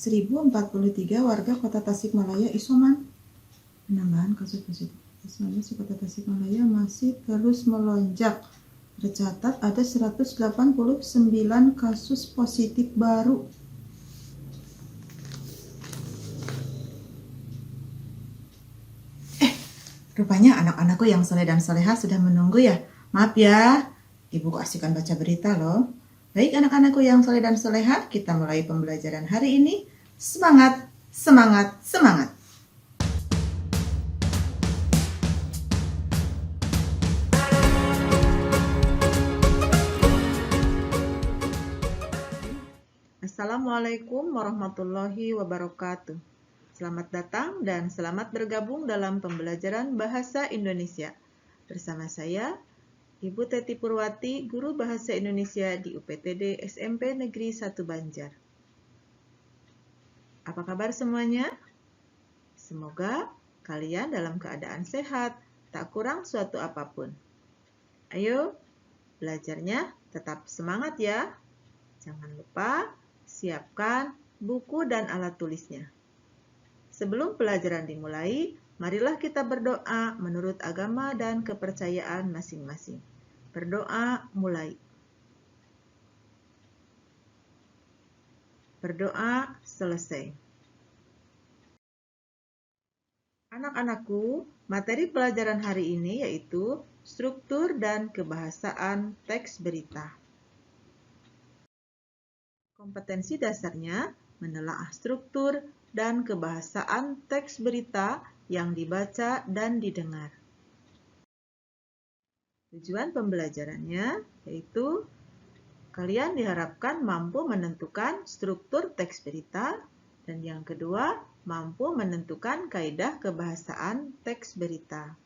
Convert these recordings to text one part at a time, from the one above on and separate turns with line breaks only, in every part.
1043 warga Kota Tasikmalaya isoman. Penambahan kasus positif COVID-19 di Kota Tasikmalaya masih terus melonjak. Tercatat ada 189 kasus positif baru. Rupanya anak-anakku yang soleh dan soleha sudah menunggu ya. Maaf ya, ibuku asyikan baca berita loh. Baik anak-anakku yang soleh dan soleha, kita mulai pembelajaran hari ini. Semangat, semangat, semangat. Assalamualaikum warahmatullahi wabarakatuh. Selamat datang dan selamat bergabung dalam pembelajaran Bahasa Indonesia. Bersama saya, Ibu Teti Purwati, Guru Bahasa Indonesia di UPTD SMP Negeri 1 Banjar. Apa kabar semuanya? Semoga kalian dalam keadaan sehat, tak kurang suatu apapun. Ayo, belajarnya tetap semangat ya. Jangan lupa siapkan buku dan alat tulisnya. Sebelum pelajaran dimulai, marilah kita berdoa menurut agama dan kepercayaan masing-masing. Berdoa mulai. Berdoa selesai. Anak-anakku, materi pelajaran hari ini yaitu struktur dan kebahasaan teks berita. Kompetensi dasarnya menelaah struktur dan kebahasaan teks berita yang dibaca dan didengar. Tujuan pembelajarannya yaitu kalian diharapkan mampu menentukan struktur teks berita, dan yang kedua, mampu menentukan kaidah kebahasaan teks berita.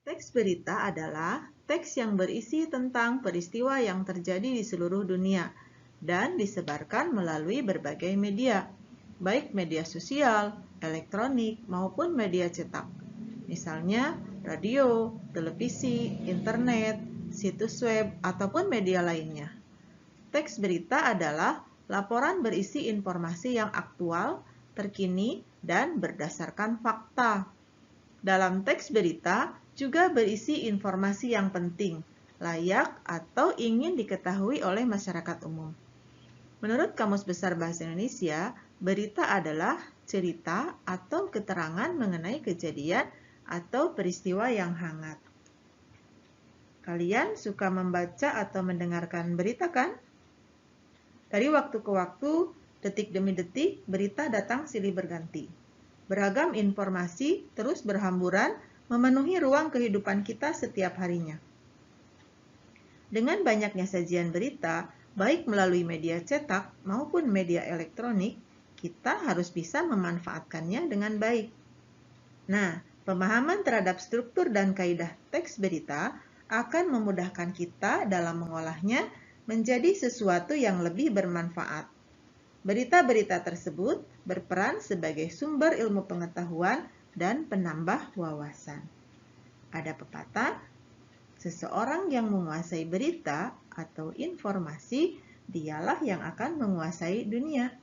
Teks berita adalah teks yang berisi tentang peristiwa yang terjadi di seluruh dunia dan disebarkan melalui berbagai media, baik media sosial, elektronik, maupun media cetak. Misalnya, radio, televisi, internet, situs web, ataupun media lainnya. Teks berita adalah laporan berisi informasi yang aktual, terkini, dan berdasarkan fakta. Dalam teks berita juga berisi informasi yang penting, layak, atau ingin diketahui oleh masyarakat umum. Menurut Kamus Besar Bahasa Indonesia, berita adalah cerita atau keterangan mengenai kejadian atau peristiwa yang hangat. Kalian suka membaca atau mendengarkan berita kan? Dari waktu ke waktu, detik demi detik, berita datang silih berganti. Beragam informasi terus berhamburan memenuhi ruang kehidupan kita setiap harinya. Dengan banyaknya sajian berita, baik melalui media cetak maupun media elektronik, kita harus bisa memanfaatkannya dengan baik. Nah, pemahaman terhadap struktur dan kaidah teks berita akan memudahkan kita dalam mengolahnya menjadi sesuatu yang lebih bermanfaat. Berita-berita tersebut berperan sebagai sumber ilmu pengetahuan dan penambah wawasan. Ada pepatah, seseorang yang menguasai berita atau informasi, dialah yang akan menguasai dunia.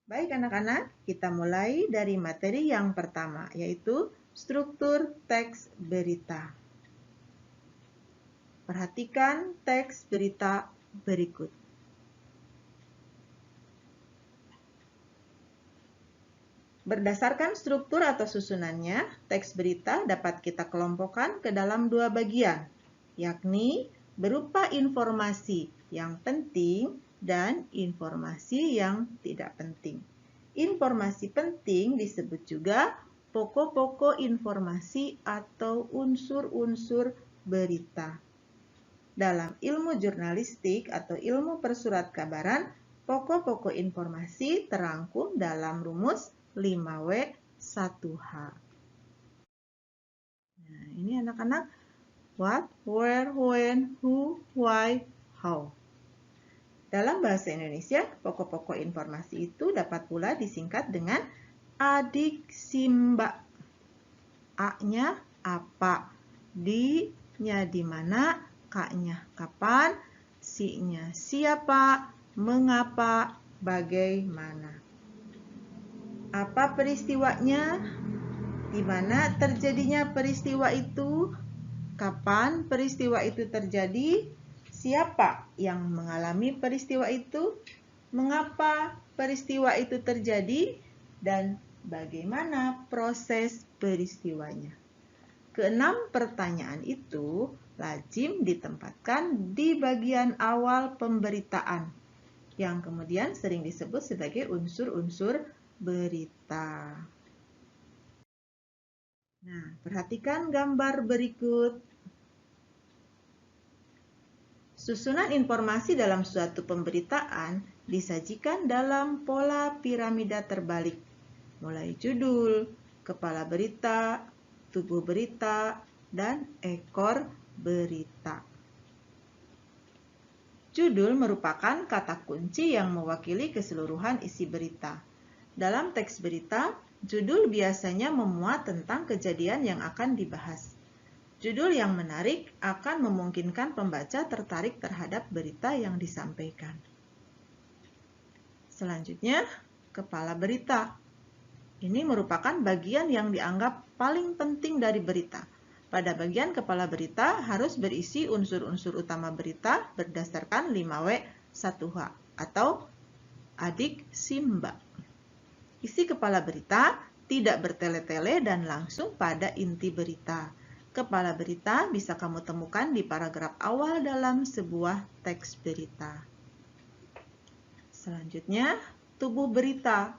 Baik anak-anak, kita mulai dari materi yang pertama, yaitu struktur teks berita. Perhatikan teks berita berikut. Berdasarkan struktur atau susunannya, teks berita dapat kita kelompokkan ke dalam dua bagian, yakni berupa informasi yang penting dan informasi yang tidak penting. Informasi penting disebut juga pokok-pokok informasi atau unsur-unsur berita. Dalam ilmu jurnalistik atau ilmu persurat kabaran, pokok-pokok informasi terangkum dalam rumus 5W 1H. Nah, ini anak-anak, what, where, when, who, why, how. Dalam bahasa Indonesia, pokok-pokok informasi itu dapat pula disingkat dengan adik simba. A-nya apa, D-nya di mana, K-nya kapan, instruksinya. Siapa, mengapa, bagaimana. Apa peristiwanya? Di mana terjadinya peristiwa itu? Kapan peristiwa itu terjadi? Siapa yang mengalami peristiwa itu? Mengapa peristiwa itu terjadi? Dan bagaimana proses peristiwanya? Keenam pertanyaan itu lazim ditempatkan di bagian awal pemberitaan, yang kemudian sering disebut sebagai unsur-unsur berita. Nah, perhatikan gambar berikut. Susunan informasi dalam suatu pemberitaan disajikan dalam pola piramida terbalik, mulai judul, kepala berita, tubuh berita, dan ekor berita. Judul merupakan kata kunci yang mewakili keseluruhan isi berita. Dalam teks berita, judul biasanya memuat tentang kejadian yang akan dibahas. Judul yang menarik akan memungkinkan pembaca tertarik terhadap berita yang disampaikan. Selanjutnya, kepala berita. Ini merupakan bagian yang dianggap paling penting dari berita. Pada bagian kepala berita harus berisi unsur-unsur utama berita berdasarkan 5W1H atau adik Simba. Isi kepala berita tidak bertele-tele dan langsung pada inti berita. Kepala berita bisa kamu temukan di paragraf awal dalam sebuah teks berita. Selanjutnya, tubuh berita.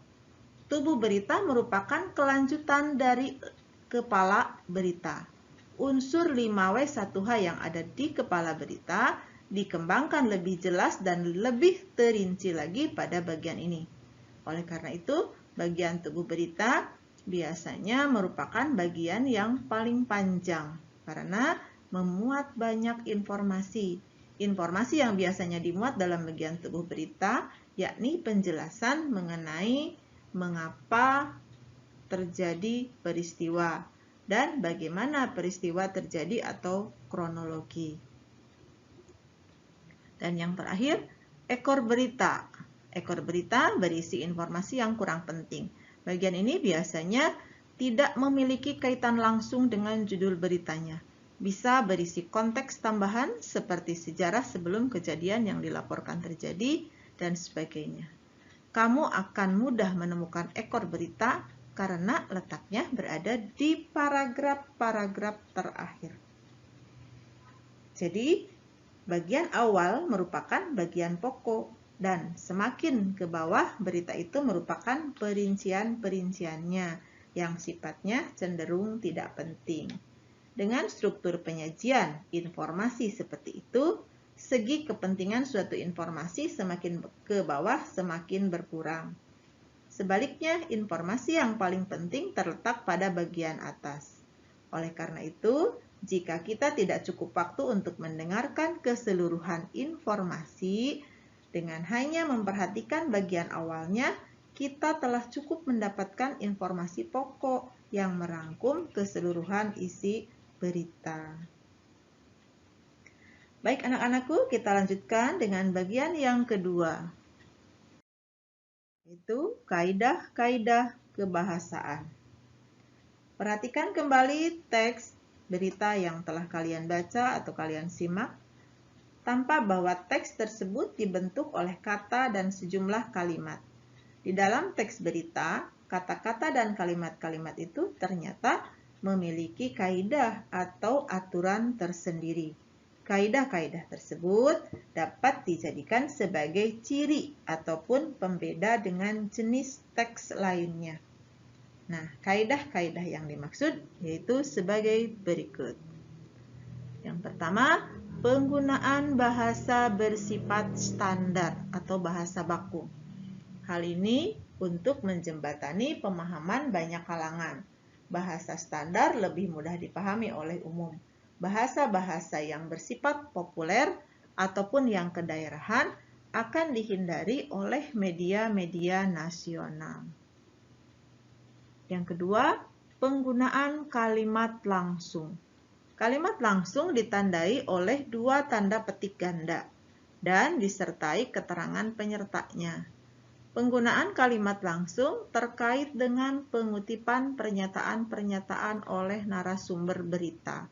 Tubuh berita merupakan kelanjutan dari kepala berita. Unsur 5W1H yang ada di kepala berita dikembangkan lebih jelas dan lebih terinci lagi pada bagian ini. Oleh karena itu, bagian tubuh berita biasanya merupakan bagian yang paling panjang karena memuat banyak informasi. Informasi yang biasanya dimuat dalam bagian tubuh berita yakni penjelasan mengenai mengapa terjadi peristiwa dan bagaimana peristiwa terjadi atau kronologi. Dan yang terakhir, ekor berita. Ekor berita berisi informasi yang kurang penting. Bagian ini biasanya tidak memiliki kaitan langsung dengan judul beritanya. Bisa berisi konteks tambahan seperti sejarah sebelum kejadian yang dilaporkan terjadi dan sebagainya. Kamu akan mudah menemukan ekor berita karena letaknya berada di paragraf-paragraf terakhir. Jadi, bagian awal merupakan bagian pokok dan semakin ke bawah berita itu merupakan perincian-perinciannya yang sifatnya cenderung tidak penting. Dengan struktur penyajian informasi seperti itu, segi kepentingan suatu informasi semakin ke bawah semakin berkurang. Sebaliknya, informasi yang paling penting terletak pada bagian atas. Oleh karena itu, jika kita tidak cukup waktu untuk mendengarkan keseluruhan informasi, dengan hanya memperhatikan bagian awalnya, kita telah cukup mendapatkan informasi pokok yang merangkum keseluruhan isi berita. Baik anak-anakku, kita lanjutkan dengan bagian yang kedua, yaitu kaidah-kaidah kebahasaan. Perhatikan kembali teks berita yang telah kalian baca atau kalian simak, tanpa bahwa teks tersebut dibentuk oleh kata dan sejumlah kalimat. Di dalam teks berita, kata-kata dan kalimat-kalimat itu ternyata memiliki kaidah atau aturan tersendiri. Kaidah-kaidah tersebut dapat dijadikan sebagai ciri ataupun pembeda dengan jenis teks lainnya. Nah, kaidah-kaidah yang dimaksud yaitu sebagai berikut. Yang pertama, penggunaan bahasa bersifat standar atau bahasa baku. Hal ini untuk menjembatani pemahaman banyak kalangan. Bahasa standar lebih mudah dipahami oleh umum. Bahasa-bahasa yang bersifat populer ataupun yang kedaerahan akan dihindari oleh media-media nasional. Yang kedua, penggunaan kalimat langsung. Kalimat langsung ditandai oleh dua tanda petik ganda. dan disertai keterangan penyertanya. Penggunaan kalimat langsung terkait dengan pengutipan pernyataan-pernyataan oleh narasumber berita.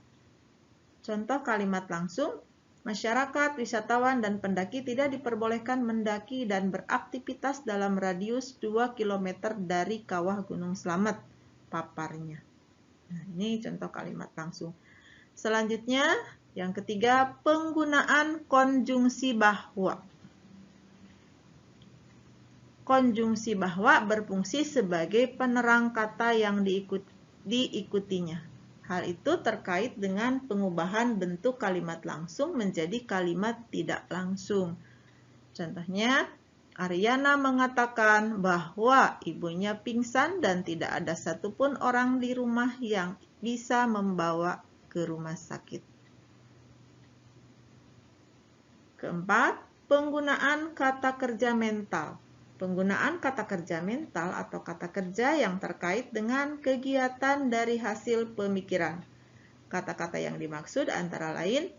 Contoh kalimat langsung, masyarakat, wisatawan, dan pendaki tidak diperbolehkan mendaki dan beraktivitas dalam radius 2 km dari kawah Gunung Slamet, paparnya. Nah, ini contoh kalimat langsung. Selanjutnya, yang ketiga, penggunaan konjungsi bahwa. Konjungsi bahwa berfungsi sebagai penerang kata yang diikutinya. Hal itu terkait dengan pengubahan bentuk kalimat langsung menjadi kalimat tidak langsung. Contohnya, Aryana mengatakan bahwa ibunya pingsan dan tidak ada satupun orang di rumah yang bisa membawa ke rumah sakit. Keempat, penggunaan kata kerja mental. Penggunaan kata kerja mental atau kata kerja yang terkait dengan kegiatan dari hasil pemikiran. Kata-kata yang dimaksud antara lain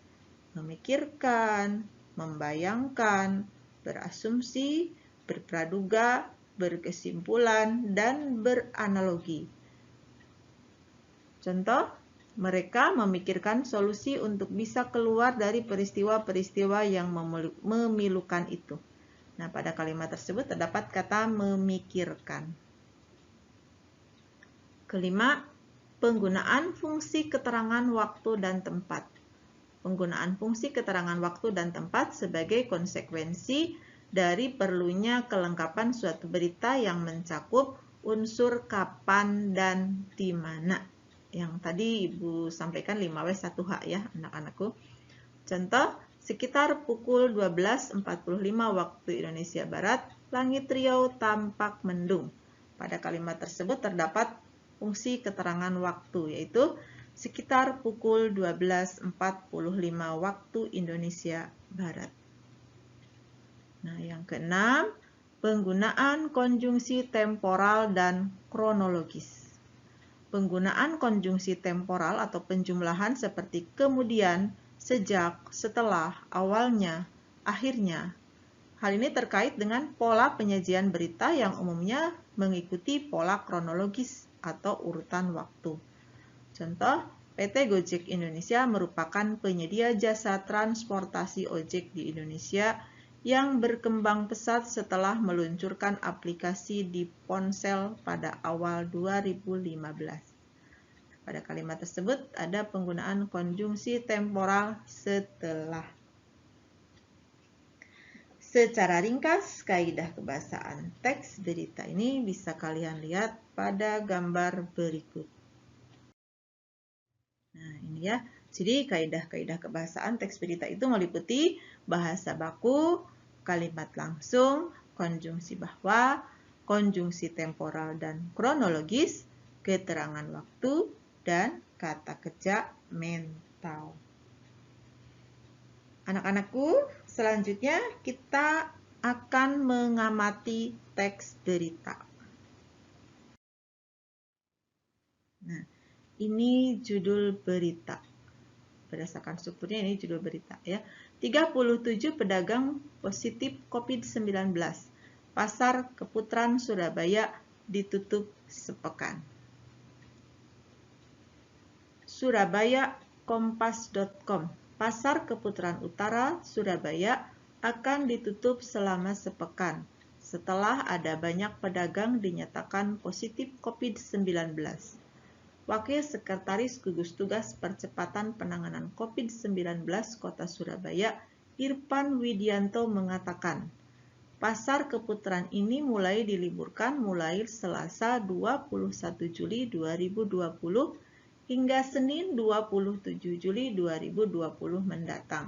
memikirkan, membayangkan, berasumsi, berpraduga, berkesimpulan, dan beranalogi. Contoh, mereka memikirkan solusi untuk bisa keluar dari peristiwa-peristiwa yang memilukan itu. Nah, pada kalimat tersebut terdapat kata memikirkan. Kelima, penggunaan fungsi keterangan waktu dan tempat. Penggunaan fungsi keterangan waktu dan tempat sebagai konsekuensi dari perlunya kelengkapan suatu berita yang mencakup unsur kapan dan di mana. Yang tadi Ibu sampaikan 5W1H ya, anak-anakku. Contoh, sekitar pukul 12.45 waktu Indonesia Barat, langit riau tampak mendung. Pada kalimat tersebut terdapat fungsi keterangan waktu, yaitu sekitar pukul 12.45 waktu Indonesia Barat. Nah, yang keenam, penggunaan konjungsi temporal dan kronologis. Penggunaan konjungsi temporal atau penjumlahan seperti kemudian, sejak, setelah, awalnya, akhirnya. Hal ini terkait dengan pola penyajian berita yang umumnya mengikuti pola kronologis atau urutan waktu. Contoh, PT Gojek Indonesia merupakan penyedia jasa transportasi ojek di Indonesia yang berkembang pesat setelah meluncurkan aplikasi di ponsel pada awal 2015. Pada kalimat tersebut ada penggunaan konjungsi temporal setelah. Secara ringkas, kaidah kebahasaan teks berita ini bisa kalian lihat pada gambar berikut. Nah, ini ya. Jadi, kaidah-kaidah kebahasaan teks berita itu meliputi bahasa baku, kalimat langsung, konjungsi bahwa, konjungsi temporal dan kronologis, keterangan waktu, dan kata kerja mental. Anak-anakku, selanjutnya kita akan mengamati teks berita. Nah, ini judul berita. Berdasarkan strukturnya ini judul berita ya. 37 pedagang positif COVID-19. Pasar Keputaran Surabaya ditutup sepekan. Surabaya Kompas.com. Pasar Keputaran Utara Surabaya akan ditutup selama sepekan setelah ada banyak pedagang dinyatakan positif COVID-19. Wakil Sekretaris Gugus Tugas Percepatan Penanganan COVID-19 Kota Surabaya, Irfan Widianto mengatakan, Pasar Keputaran ini mulai diliburkan mulai Selasa 21 Juli 2020 hingga Senin 27 Juli 2020 mendatang.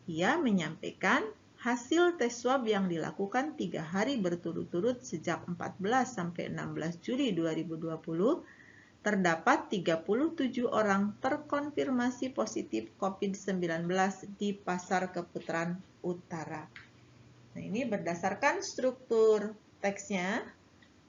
Ia menyampaikan hasil tes swab yang dilakukan 3 hari berturut-turut sejak 14 sampai 16 Juli 2020 terdapat 37 orang terkonfirmasi positif COVID-19 di Pasar Keputaran Utara. Nah, ini berdasarkan struktur teksnya.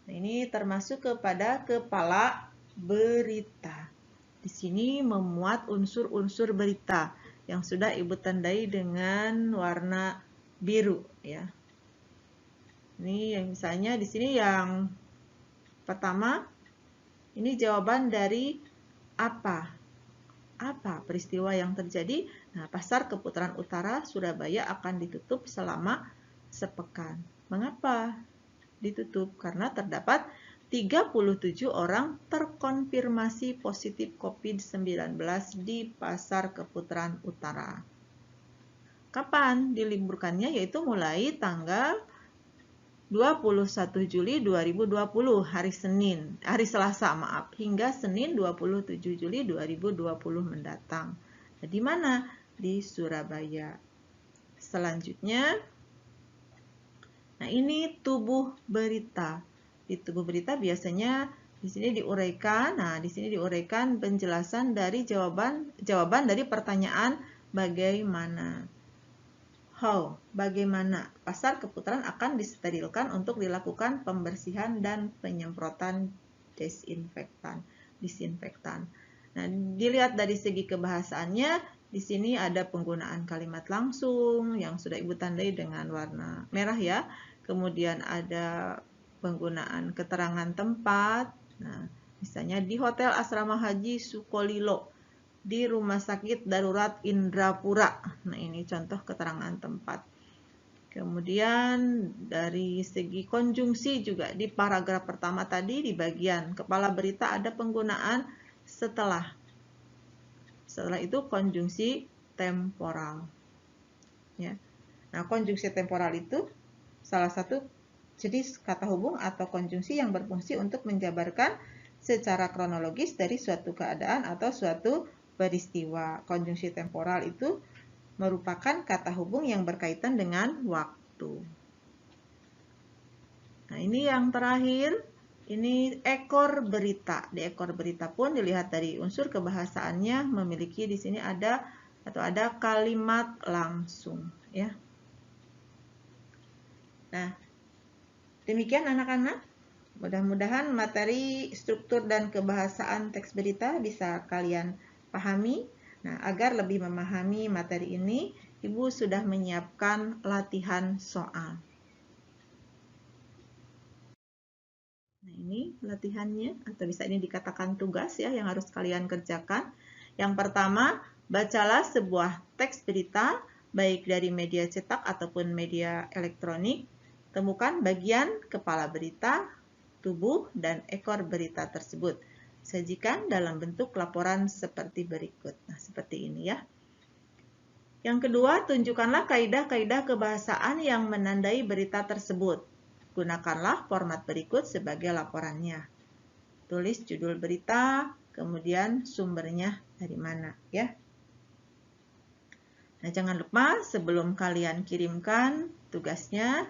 Nah, ini termasuk kepada kepala berita. Di sini memuat unsur-unsur berita yang sudah Ibu tandai dengan warna biru ya. Ini yang misalnya di sini yang pertama, ini jawaban dari apa? Apa peristiwa yang terjadi? Nah, Pasar Keputaran Utara Surabaya akan ditutup selama sepekan. Mengapa ditutup? Karena terdapat 37 orang terkonfirmasi positif COVID-19 di Pasar Keputaran Utara. Kapan diliburkannya? Yaitu mulai tanggal 21 Juli 2020, hari Selasa, hingga Senin 27 Juli 2020 mendatang. Nah, di mana? Di Surabaya. Selanjutnya, nah ini tubuh berita. Di tubuh berita biasanya di sini diuraikan. Nah, di sini diuraikan penjelasan dari jawaban dari pertanyaan bagaimana. How, bagaimana pasar keputaran akan disterilkan untuk dilakukan pembersihan dan penyemprotan disinfektan. Nah, dilihat dari segi kebahasaannya, di sini ada penggunaan kalimat langsung yang sudah Ibu tandai dengan warna merah ya. Kemudian ada penggunaan keterangan tempat. Nah, misalnya di Hotel Asrama Haji Sukolilo, di Rumah Sakit Darurat Indrapura. Nah, ini contoh keterangan tempat. Kemudian dari segi konjungsi juga di paragraf pertama tadi di bagian kepala berita ada penggunaan setelah. Setelah itu konjungsi temporal. Ya. Nah, konjungsi temporal itu salah satu jenis kata hubung atau konjungsi yang berfungsi untuk menjabarkan secara kronologis dari suatu keadaan atau suatu peristiwa. Konjungsi temporal itu merupakan kata hubung yang berkaitan dengan waktu. Nah, ini yang terakhir, ini ekor berita. Di ekor berita pun dilihat dari unsur kebahasaannya memiliki di sini ada kalimat langsung, ya. Nah, demikian anak-anak. Mudah-mudahan materi struktur dan kebahasaan teks berita bisa kalian pahami. Nah, agar lebih memahami materi ini, Ibu sudah menyiapkan latihan soal. Nah, ini latihannya, atau bisa ini dikatakan tugas ya yang harus kalian kerjakan. Yang pertama, bacalah sebuah teks berita, baik dari media cetak ataupun media elektronik. Temukan bagian kepala berita, tubuh, dan ekor berita tersebut. Sajikan dalam bentuk laporan seperti berikut. Nah, seperti ini ya. Yang kedua, tunjukkanlah kaidah-kaidah kebahasaan yang menandai berita tersebut. Gunakanlah format berikut sebagai laporannya. Tulis judul berita, kemudian sumbernya dari mana ya. Nah, jangan lupa sebelum kalian kirimkan tugasnya,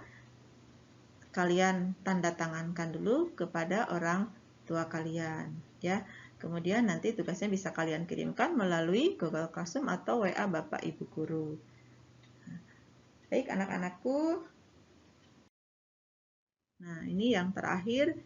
kalian tanda tangankan dulu kepada orang tua kalian ya. Kemudian nanti tugasnya bisa kalian kirimkan melalui Google Classroom atau WA Bapak Ibu Guru. Baik anak-anakku. Nah, ini yang terakhir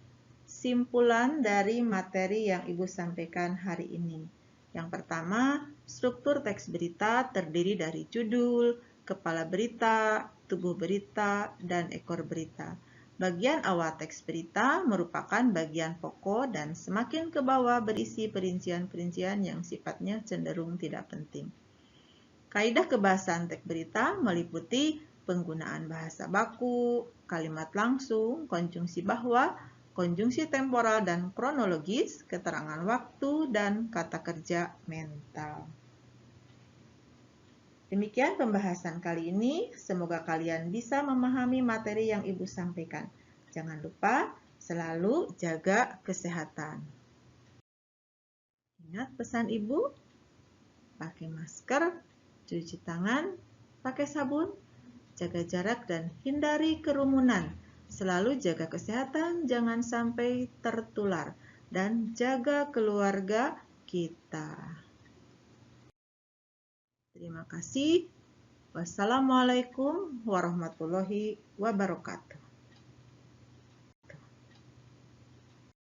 simpulan dari materi yang Ibu sampaikan hari ini. Yang pertama, struktur teks berita terdiri dari judul, kepala berita, tubuh berita, dan ekor berita. Bagian awal teks berita merupakan bagian pokok dan semakin ke bawah berisi perincian-perincian yang sifatnya cenderung tidak penting. Kaidah kebahasaan teks berita meliputi penggunaan bahasa baku, kalimat langsung, konjungsi bahwa, konjungsi temporal dan kronologis, keterangan waktu, dan kata kerja mental. Demikian pembahasan kali ini. Semoga kalian bisa memahami materi yang Ibu sampaikan. Jangan lupa selalu jaga kesehatan. Ingat pesan Ibu, pakai masker, cuci tangan, pakai sabun, jaga jarak dan hindari kerumunan. Selalu jaga kesehatan, jangan sampai tertular. Dan jaga keluarga kita. Terima kasih. Wassalamualaikum warahmatullahi wabarakatuh.